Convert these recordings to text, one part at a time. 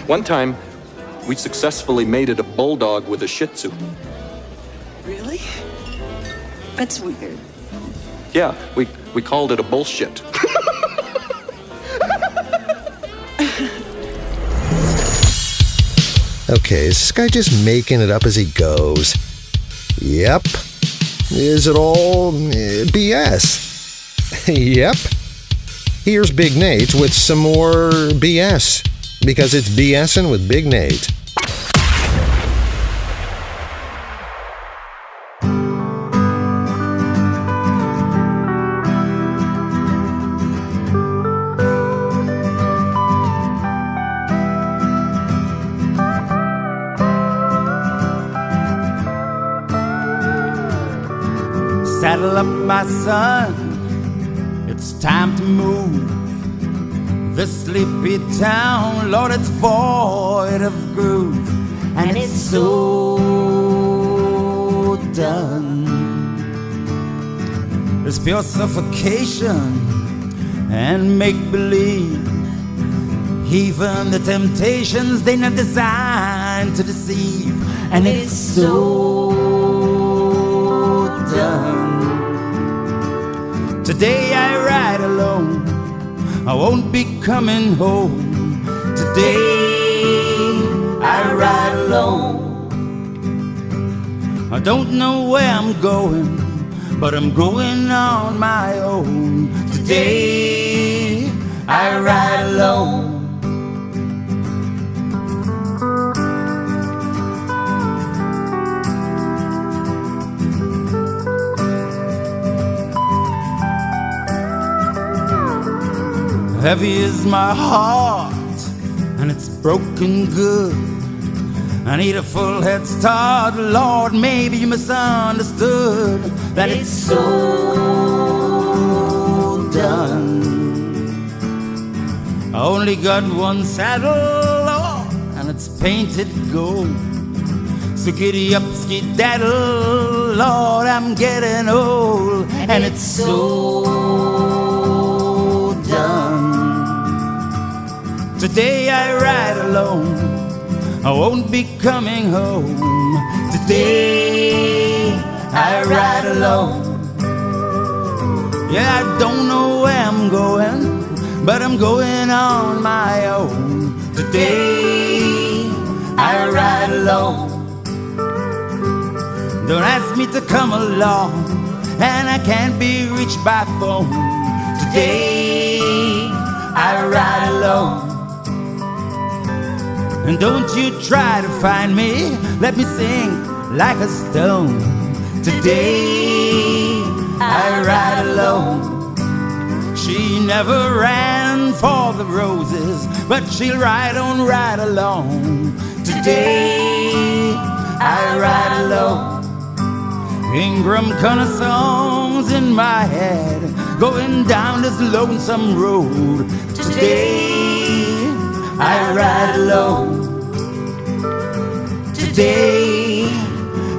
One time, we successfully mated a bulldog with a Shih Tzu. Really? That's weird. Yeah, we called it a bullshit. Okay, is this guy just making it up as he goes? Yep. Is it all BS? Yep. Here's Big Nate with some more BS, because it's BSing with Big Nate. Saddle up, my son, it's time to move. This sleepy town, Lord, it's void of groove. And it's so done. It's pure suffocation and make-believe. Even the temptations, they're not designed to deceive. And it's so done. Today I ride alone, I won't be coming home. Today I ride alone. I don't know where I'm going, but I'm going on my own. Today I ride alone. Heavy is my heart, and it's broken good. I need a full head start, Lord, maybe you misunderstood that it's so done. I only got one saddle, Lord, and it's painted gold. So giddy up, skedaddle, Lord, I'm getting old, and it's so done. Today I ride alone, I won't be coming home. Today I ride alone. Yeah, I don't know where I'm going, but I'm going on my own. Today I ride alone. Don't ask me to come along, and I can't be reached by phone. Today I ride alone. And don't you try to find me, let me sing like a stone. Today I ride alone. She never ran for the roses, but she'll ride on right along. Today I ride alone. Ingram kind of songs in my head, going down this lonesome road. Today I ride alone. Today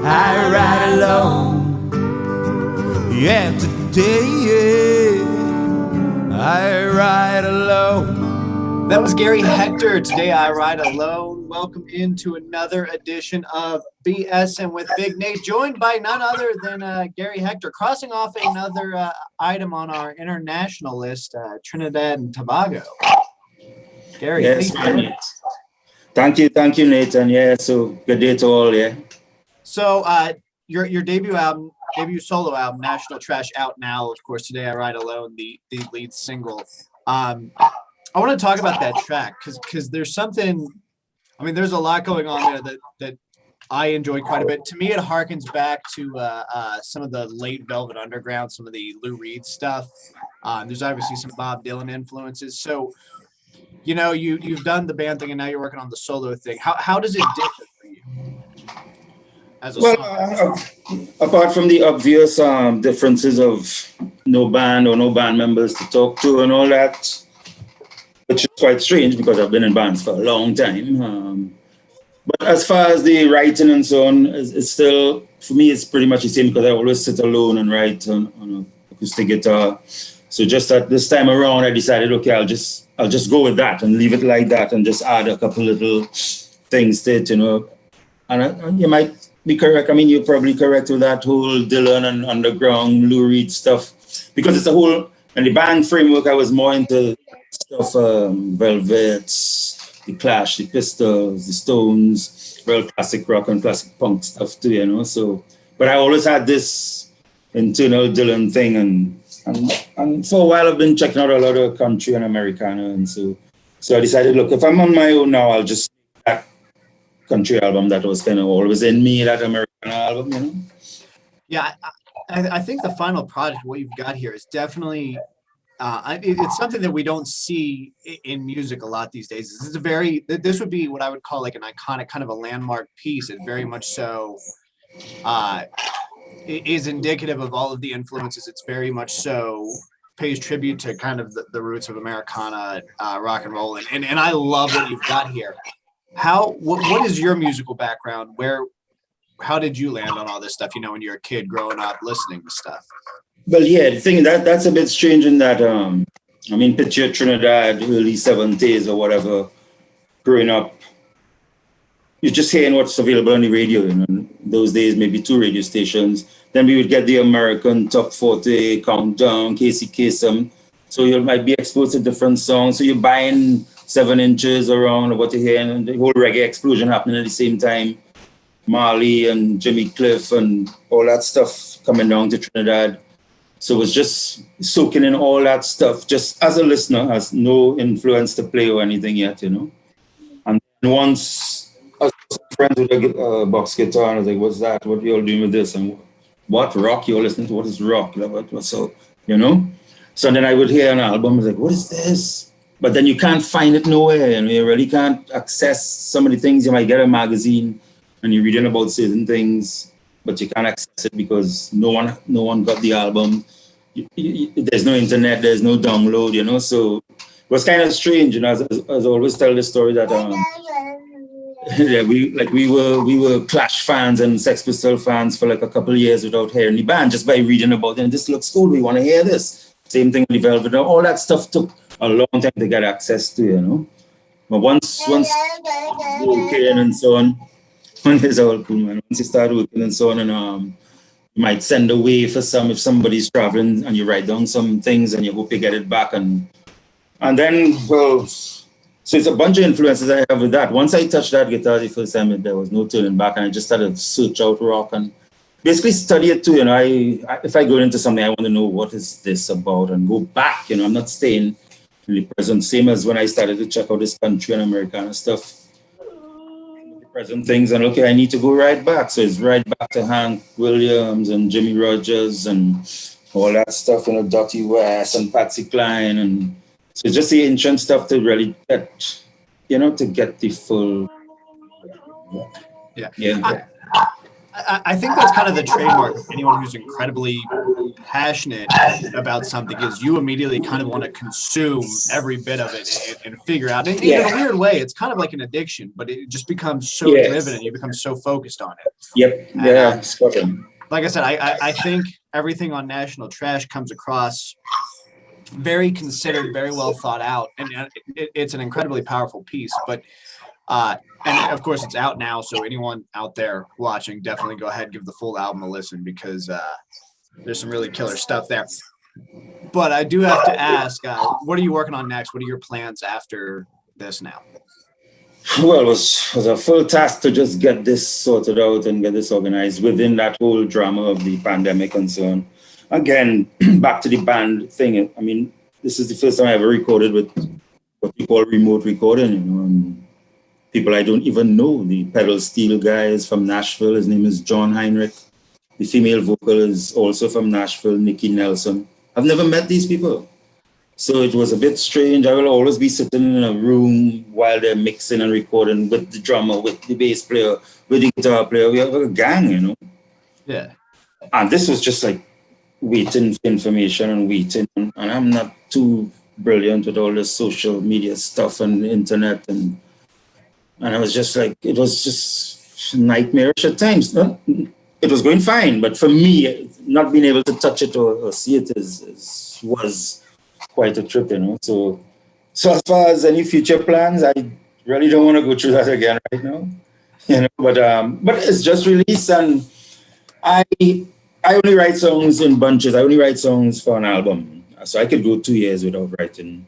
I ride alone. Yeah, today I ride alone. That was Gary Hector. Today I ride alone. Welcome into another edition of BSing with Big Nate, joined by none other than Gary Hector, crossing off another item on our international list, Trinidad and Tobago. Gary, yes, thank you, Nathan. Yeah, so good day to all. Yeah. So your debut solo album, National Trash, out now. Of course, Today I Ride Alone, the lead single. I want to talk about that track because there's something. I mean, there's a lot going on there that I enjoyed quite a bit. To me, it harkens back to some of the late Velvet Underground, some of the Lou Reed stuff. There's obviously some Bob Dylan influences. So, you know, you've done the band thing and now you're working on the solo thing. How does it differ for you? As a apart from the obvious differences of no band or no band members to talk to and all that, which is quite strange because I've been in bands for a long time. But as far as the writing and so on, it's still, for me, it's pretty much the same because I always sit alone and write on an acoustic guitar. So just at this time around, I decided, okay, I'll just go with that and leave it like that and just add a couple little things to it, you know. And you might be correct. I mean, you're probably correct with that whole Dylan and Underground, Lou Reed stuff, because it's a whole, and the band framework, I was more into stuff, Velvets, the Clash, the Pistols, the Stones, real classic rock and classic punk stuff too, you know. So, but I always had this internal Dylan thing, and for a while I've been checking out a lot of country and Americana, and so I decided, look, if I'm on my own now, I'll just that country album that was kind of always in me, that Americana album, you know. Yeah, I think the final product, what you've got here, is definitely it's something that we don't see in music a lot these days. This would be what I would call like an iconic kind of a landmark piece. It very much so is indicative of all of the influences. It's very much so pays tribute to kind of the roots of Americana, rock and roll, and I love what you've got here. What is your musical background? How did you land on all this stuff? You know, when you're a kid growing up listening to stuff. Well, yeah, the thing that's a bit strange in that, I mean, picture Trinidad, early 70s or whatever, growing up, you're just hearing what's available on the radio. You know, in those days, maybe 2 radio stations. Then we would get the American Top 40, Countdown, Casey Kasem. So you might be exposed to different songs. So you're buying 7 inches around what you're hearing, and the whole reggae explosion happening at the same time. Marley and Jimmy Cliff and all that stuff coming down to Trinidad. So it was just soaking in all that stuff, just as a listener, has no influence to play or anything yet, you know. And once I was friends with a box guitar, and I was like, what's that? What are you all doing with this? And what rock you're listening to? What is rock? What's so, you know? So then I would hear an album, I was like, what is this? But then you can't find it nowhere, you know, you really can't access some of the things. You might get a magazine and you're reading about certain things, but you can't access it because no one got the album. There's no internet, there's no download, you know. So it was kind of strange, you know. As I always tell the story that yeah, we were Clash fans and Sex Pistols fans for like a couple of years without hearing the band, just by reading about it. And this looks cool, we want to hear this. Same thing with the Velvet. All that stuff took a long time to get access to, you know. But once working and so on. It's all cool, man. Once you start working and so on, and you might send away for some if somebody's traveling, and you write down some things and you hope you get it back, and then, well, so it's a bunch of influences I have with that. Once I touched that guitar the first time, there was no turning back, and I just started to search out rock and basically study it too. You know, if I go into something, I want to know what is this about and go back. You know, I'm not staying in the present. Same as when I started to check out this country and Americana stuff. Present things, and okay, I need to go right back. So it's right back to Hank Williams and Jimmy Rogers and all that stuff, you know, Dottie West and Patsy Cline, and so just the ancient stuff to really get, you know, to get the full. Yeah. I think that's kind of the trademark of anyone who's incredibly passionate about something, is you immediately kind of want to consume every bit of it and figure out. And in a weird way, it's kind of like an addiction, but it just becomes so driven and you become so focused on it. Yep. Yeah. Spot on. Like I said, I think everything on National Trash comes across very considered, very well thought out, and it's an incredibly powerful piece. But and of course, it's out now, so anyone out there watching, definitely go ahead and give the full album a listen, because there's some really killer stuff there. But I do have to ask, what are you working on next? What are your plans after this now? Well, it was a full task to just get this sorted out and get this organized within that whole drama of the pandemic and so on. Again, back to the band thing. I mean, this is the first time I ever recorded with what we call remote recording, you know, and people I don't even know. The pedal steel guy is from Nashville. His name is John Heinrich. The female vocal is also from Nashville, Nikki Nelson. I've never met these people. So it was a bit strange. I will always be sitting in a room while they're mixing and recording with the drummer, with the bass player, with the guitar player. We have a gang, you know. Yeah. And this was just like waiting for information and waiting. And I'm not too brilliant with all this social media stuff and the internet. And I was just like, it was just nightmarish at times. No? It was going fine, but for me, not being able to touch it or see it was quite a trip, you know. So as far as any future plans, I really don't want to go through that again right now, you know. But it's just released, and I I only write songs in bunches. I only write songs for an album, so I could go 2 years without writing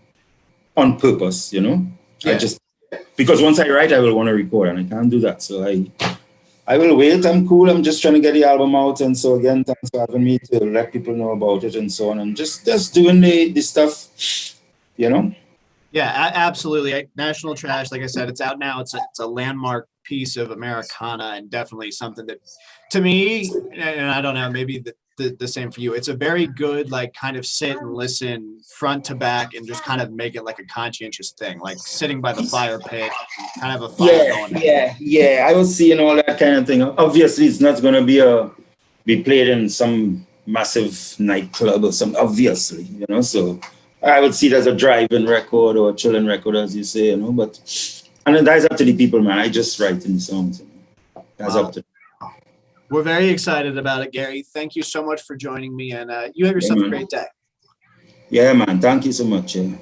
on purpose, you know. Yeah. I just because once I write, I will want to record, and I can't do that. So I will wait. I'm cool. I'm just trying to get the album out, and so again, thanks for having me to let people know about it and so on, and just doing the stuff, you know. Yeah, absolutely. National Trash, like I said, it's out now. It's a landmark piece of Americana, and definitely something that, to me, and I don't know, maybe the same for you. It's a very good, like, kind of sit and listen front to back, and just kind of make it like a conscientious thing, like sitting by the fire pit, kind of a fire going. Yeah. I was seeing all that kind of thing. Obviously, it's not going to be played in some massive nightclub or something. Obviously, you know, so. I would see it as a driving record or a chilling record, as you say, you know. And then that's up to the people, man. I just write in songs. You know? That's up to them. We're very excited about it, Gary. Thank you so much for joining me, and you have yourself a great day. Yeah, man. Thank you so much. Yeah.